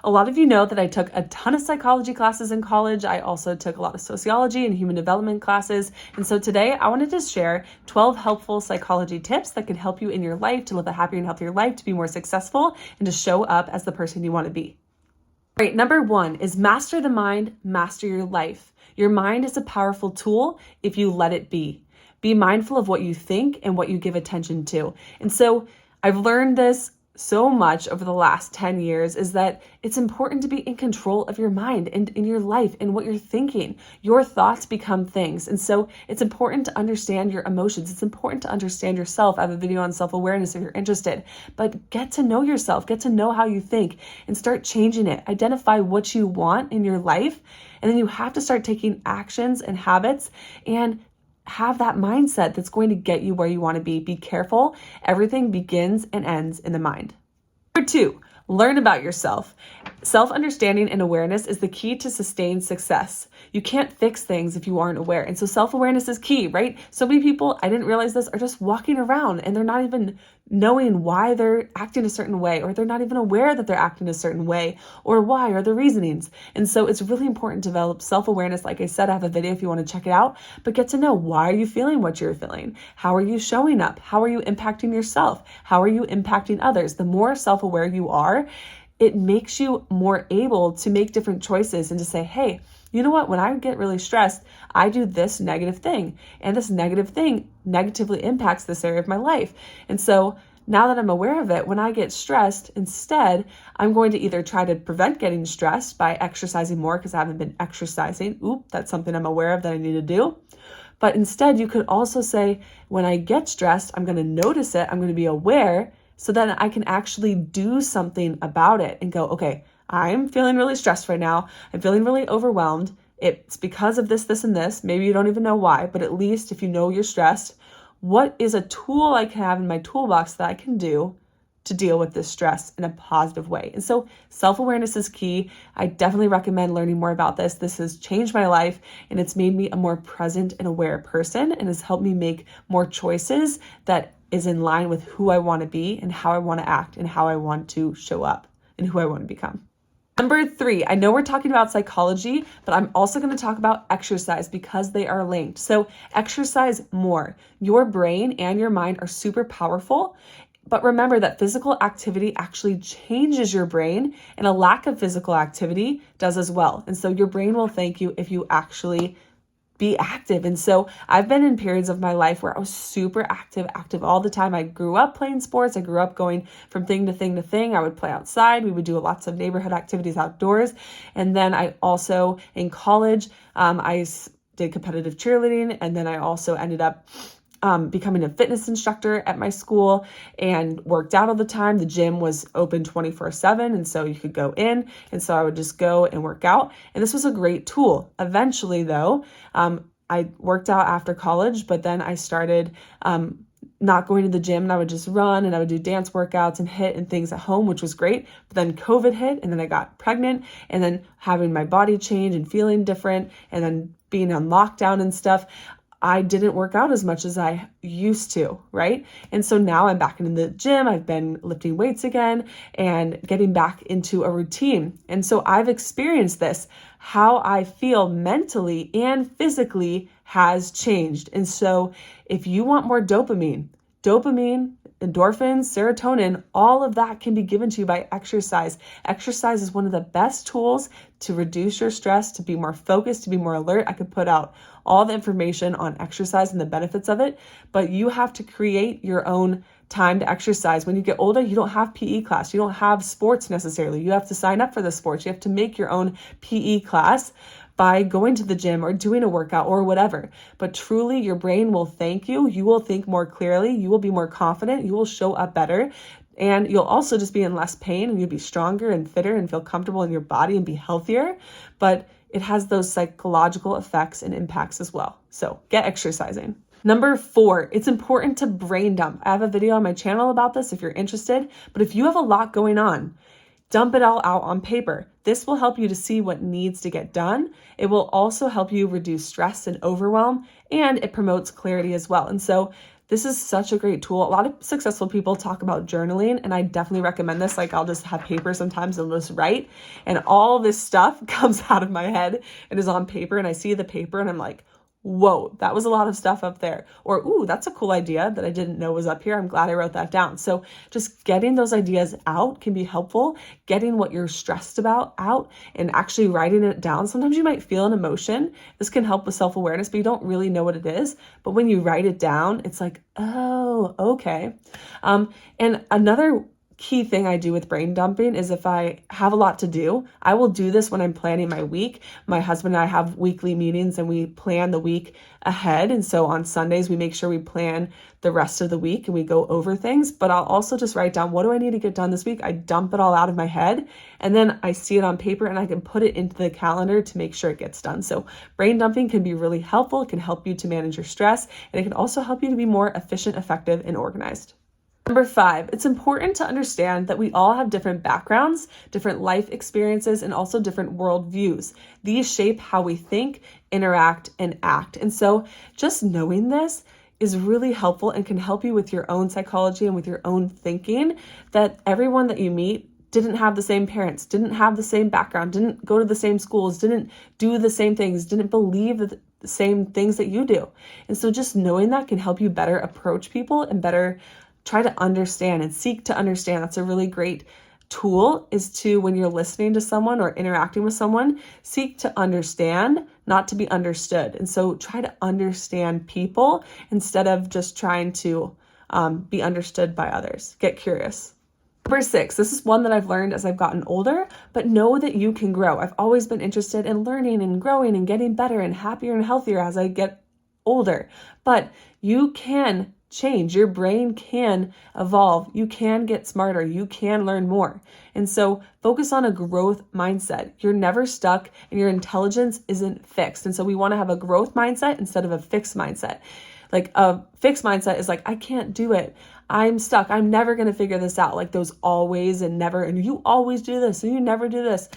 A lot of you know that I took a ton of psychology classes in college. I also took a lot of sociology and human development classes. And so today I wanted to share 12 helpful psychology tips that can help you in your life to live a happier and healthier life, to be more successful, and to show up as the person you want to be. All right, number 1 is master the mind, master your life. Your mind is a powerful tool if you let it be. Be mindful of what you think and what you give attention to. And so I've learned this so much over the last 10 years is that it's important to be in control of your mind and in your life and what you're thinking. Your thoughts become things. And so it's important to understand your emotions. It's important to understand yourself. I have a video on self-awareness if you're interested, but get to know yourself, get to know how you think and start changing it. Identify what you want in your life. And then you have to start taking actions and habits and have that mindset that's going to get you where you want to be. Be careful. Everything begins and ends in the mind. Number 2, learn about yourself. Self-understanding and awareness is the key to sustained success. You can't fix things if you aren't aware. And so self-awareness is key, right? So many people, I didn't realize this, are just walking around and they're not even knowing why they're acting a certain way, or they're not even aware that they're acting a certain way, or why, or the reasonings. And so it's really important to develop self-awareness. Like I said, I have a video if you want to check it out, but get to know, why are you feeling what you're feeling? How are you showing up? How are you impacting yourself? How are you impacting others? The more self-aware you are, it makes you more able to make different choices and to say, hey, you know what? When I get really stressed, I do this negative thing, and this negative thing negatively impacts this area of my life. And so now that I'm aware of it, when I get stressed, instead, I'm going to either try to prevent getting stressed by exercising more because I haven't been exercising. That's something I'm aware of that I need to do. But instead, you could also say, when I get stressed, I'm going to notice it. I'm going to be aware so that I can actually do something about it and go, okay, I'm feeling really stressed right now. I'm feeling really overwhelmed. It's because of this, this, and this. Maybe you don't even know why, but at least if you know you're stressed, what is a tool I can have in my toolbox that I can do to deal with this stress in a positive way? And so self-awareness is key. I definitely recommend learning more about this. This has changed my life, and it's made me a more present and aware person, and has helped me make more choices that is in line with who I want to be and how I want to act and how I want to show up and who I want to become. Number 3, I know we're talking about psychology, but I'm also going to talk about exercise because they are linked. So exercise more. Your brain and your mind are super powerful, but remember that physical activity actually changes your brain, and a lack of physical activity does as well. And so your brain will thank you if you actually be active. And so I've been in periods of my life where I was super active all the time. I grew up playing sports. I grew up going from thing to thing to thing. I would play outside. We would do lots of neighborhood activities outdoors. And then I also, in college, did competitive cheerleading. And then I also ended up becoming a fitness instructor at my school and worked out all the time. The gym was open 24/7. And so you could go in. And so I would just go and work out. And this was a great tool. Eventually though, I worked out after college, but then I started, not going to the gym, and I would just run and I would do dance workouts and HIIT and things at home, which was great. But then COVID hit, and then I got pregnant, and then having my body change and feeling different, and then being on lockdown and stuff, I didn't work out as much as I used to, right? And so now I'm back in the gym. I've been lifting weights again and getting back into a routine. And so I've experienced this. How I feel mentally and physically has changed. And so if you want more dopamine, endorphins, serotonin, all of that can be given to you by exercise. Exercise is one of the best tools to reduce your stress, to be more focused, to be more alert. I could put out all the information on exercise and the benefits of it, but you have to create your own time to exercise. When you get older, you don't have PE class. You don't have sports necessarily. You have to sign up for the sports. You have to make your own PE class by going to the gym or doing a workout or whatever. But truly, your brain will thank you. You will think more clearly. You will be more confident. You will show up better. And you'll also just be in less pain, and you'll be stronger and fitter and feel comfortable in your body and be healthier. But it has those psychological effects and impacts as well. So get exercising. Number 4, it's important to brain dump. I have a video on my channel about this if you're interested. But if you have a lot going on, dump it all out on paper. This will help you to see what needs to get done. It will also help you reduce stress and overwhelm, and it promotes clarity as well. And so This is such a great tool. A lot of successful people talk about journaling, and I definitely recommend this. Like, I'll just have paper sometimes and just write, and all this stuff comes out of my head and is on paper, and I see the paper and I'm like, whoa, that was a lot of stuff up there. Or, ooh, that's a cool idea that I didn't know was up here. I'm glad I wrote that down. So just getting those ideas out can be helpful. Getting what you're stressed about out and actually writing it down. Sometimes you might feel an emotion. This can help with self-awareness, but you don't really know what it is. But when you write it down, it's like, oh, okay. And another key thing I do with brain dumping is if I have a lot to do, I will do this when I'm planning my week. My husband and I have weekly meetings and we plan the week ahead. And so on Sundays, we make sure we plan the rest of the week and we go over things. But I'll also just write down, what do I need to get done this week? I dump it all out of my head and then I see it on paper and I can put it into the calendar to make sure it gets done. So brain dumping can be really helpful. It can help you to manage your stress, and it can also help you to be more efficient, effective, and organized. Number 5, it's important to understand that we all have different backgrounds, different life experiences, and also different worldviews. These shape how we think, interact, and act. And so just knowing this is really helpful and can help you with your own psychology and with your own thinking, that everyone that you meet didn't have the same parents, didn't have the same background, didn't go to the same schools, didn't do the same things, didn't believe the same things that you do. And so just knowing that can help you better approach people and better try to understand and seek to understand. That's a really great tool, is to, when you're listening to someone or interacting with someone, seek to understand, not to be understood. And so try to understand people instead of just trying to be understood by others. Get curious. Number 6, this is one that I've learned as I've gotten older, but know that you can grow. I've always been interested in learning and growing and getting better and happier and healthier as I get older, but you can change. Your brain can evolve. You can get smarter. You can learn more. And so focus on a growth mindset. You're never stuck and your intelligence isn't fixed. And so we want to have a growth mindset instead of a fixed mindset. Like a fixed mindset is like, I can't do it. I'm stuck. I'm never going to figure this out. Like those always and never, and you always do this and you never do this.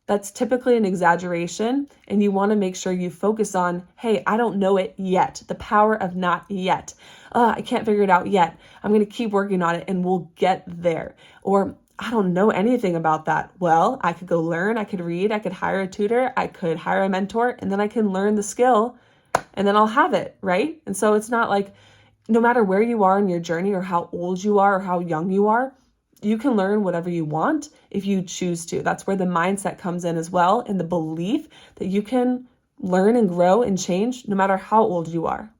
That's typically an exaggeration, and you want to make sure you focus on, hey, I don't know it yet. The power of not yet. I can't figure it out yet. I'm going to keep working on it and we'll get there. Or I don't know anything about that. Well, I could go learn, I could read, I could hire a tutor, I could hire a mentor, and then I can learn the skill and then I'll have it, right? And so it's not like, no matter where you are in your journey or how old you are or how young you are, you can learn whatever you want if you choose to. That's where the mindset comes in as well, and the belief that you can learn and grow and change no matter how old you are.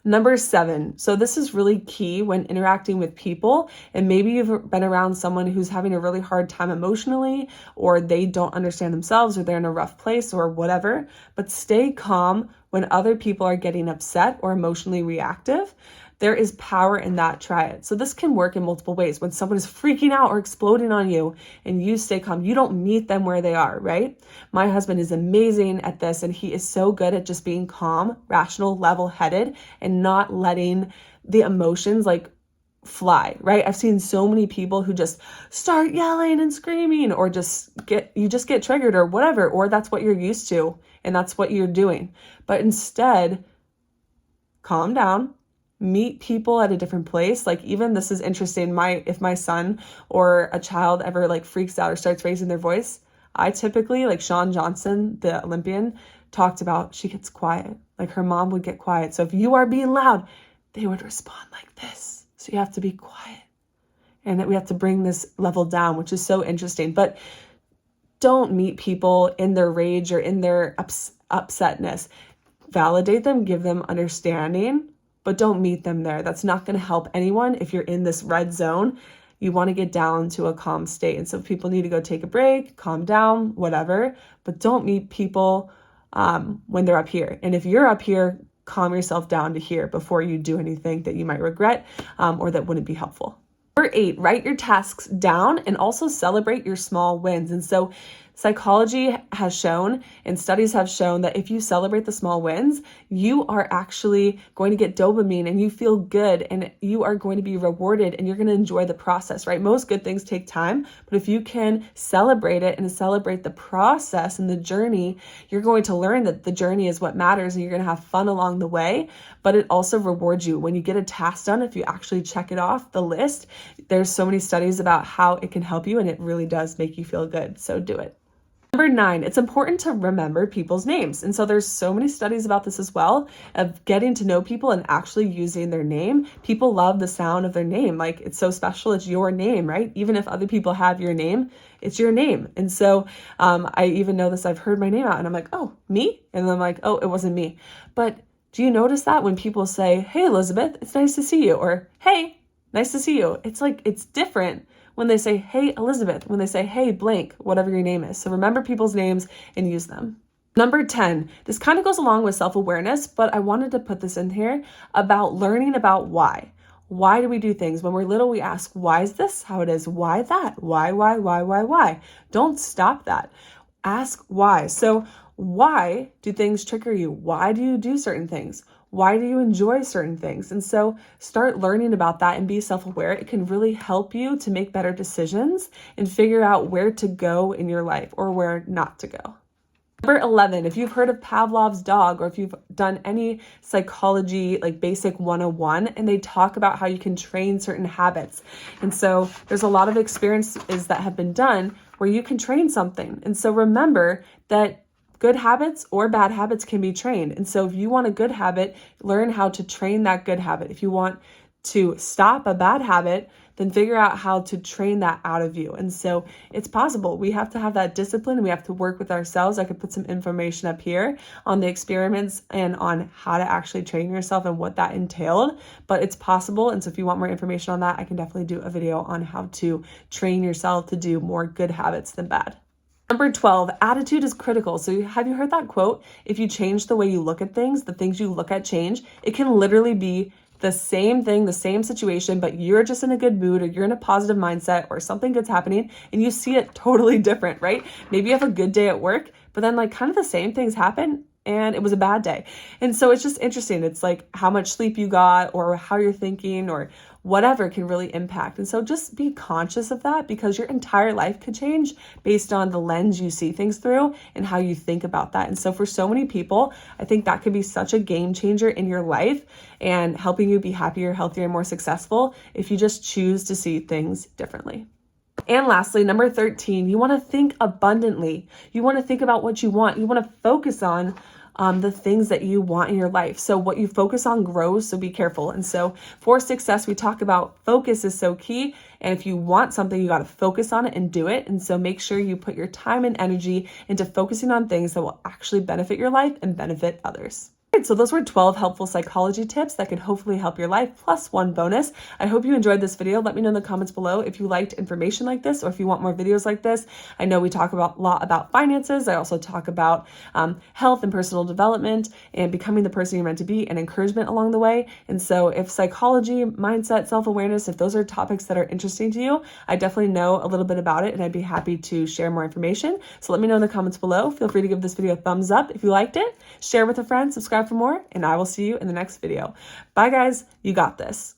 Number 7. So this is really key when interacting with people, and maybe you've been around someone who's having a really hard time emotionally, or they don't understand themselves, or they're in a rough place or whatever, but stay calm when other people are getting upset or emotionally reactive. There is power in that. Try it. So this can work in multiple ways. When someone is freaking out or exploding on you and you stay calm, you don't meet them where they are, right? My husband is amazing at this, and he is so good at just being calm, rational, level-headed, and not letting the emotions like fly, right? I've seen so many people who just start yelling and screaming, or just get triggered or whatever, or that's what you're used to and that's what you're doing. But instead, calm down. Meet people at a different place. Like, even this is interesting. If my son or a child ever like freaks out or starts raising their voice, I typically, like Shawn Johnson, the Olympian, talked about, she gets quiet. Like her mom would get quiet. So if you are being loud, they would respond like this. So you have to be quiet, and that we have to bring this level down, which is so interesting. But don't meet people in their rage or in their upsetness. Validate them, give them understanding, but don't meet them there. That's not going to help anyone. If you're in this red zone, you want to get down to a calm state. And so people need to go take a break, calm down, whatever, but don't meet people when they're up here. And if you're up here, calm yourself down to here before you do anything that you might regret or that wouldn't be helpful. Number 8, write your tasks down and also celebrate your small wins. And so Psychology has shown and studies have shown that if you celebrate the small wins, you are actually going to get dopamine and you feel good and you are going to be rewarded and you're going to enjoy the process, right? Most good things take time, but if you can celebrate it and celebrate the process and the journey, you're going to learn that the journey is what matters and you're going to have fun along the way, but it also rewards you. When you get a task done, if you actually check it off the list, there's so many studies about how it can help you and it really does make you feel good. So do it. Number 9, it's important to remember people's names. And so there's so many studies about this as well, of getting to know people and actually using their name. People love the sound of their name. Like, it's so special. It's your name, right? Even if other people have your name, it's your name. And so I even know this, I've heard my name out and I'm like, oh, me? And then I'm like, oh, it wasn't me. But do you notice that when people say, hey, Elizabeth, it's nice to see you, or hey, nice to see you? It's like, it's different when they say, hey, Elizabeth, when they say, hey, blank, whatever your name is. So remember people's names and use them. Number 10, this kind of goes along with self-awareness, but I wanted to put this in here about learning about why. Why do we do things? When we're little, we ask, why is this how it is? Why that? Why? Don't stop that. Ask why. So why do things trigger you? Why do you do certain things? Why do you enjoy certain things? And so start learning about that and be self-aware. It can really help you to make better decisions and figure out where to go in your life or where not to go. Number 11, if you've heard of Pavlov's dog or if you've done any psychology, like basic 101, and they talk about how you can train certain habits. And so there's a lot of experiences that have been done where you can train something. And so remember that good habits or bad habits can be trained. And so if you want a good habit, learn how to train that good habit. If you want to stop a bad habit, then figure out how to train that out of you. And so it's possible. We have to have that discipline and we have to work with ourselves. I could put some information up here on the experiments and on how to actually train yourself and what that entailed, but it's possible. And so if you want more information on that, I can definitely do a video on how to train yourself to do more good habits than bad. Number 12, attitude is critical. So have you heard that quote? If you change the way you look at things, the things you look at change. It can literally be the same thing, the same situation, but you're just in a good mood or you're in a positive mindset or something good's happening and you see it totally different, right? Maybe you have a good day at work, but then like kind of the same things happen and it was a bad day. And so it's just interesting. It's like how much sleep you got or how you're thinking or whatever can really impact. And so just be conscious of that because your entire life could change based on the lens you see things through and how you think about that. And so for so many people, I think that could be such a game changer in your life and helping you be happier, healthier, and more successful if you just choose to see things differently. And lastly, number 13, you want to think abundantly. You want to think about what you want. You want to focus on the things that you want in your life. So what you focus on grows, so be careful. And so for success, we talk about focus is so key. And if you want something, you got to focus on it and do it. And so make sure you put your time and energy into focusing on things that will actually benefit your life and benefit others. All right, so those were 12 helpful psychology tips that could hopefully help your life, plus one bonus. I hope you enjoyed this video. Let me know in the comments below if you liked information like this or if you want more videos like this. I know we talk about a lot about finances. I also talk about health and personal development and becoming the person you're meant to be and encouragement along the way. And so if psychology, mindset, self-awareness, if those are topics that are interesting to you, I definitely know a little bit about it and I'd be happy to share more information. So let me know in the comments below. Feel free to give this video a thumbs up if you liked it, share with a friend, subscribe for more, and I will see you in the next video. Bye guys, you got this.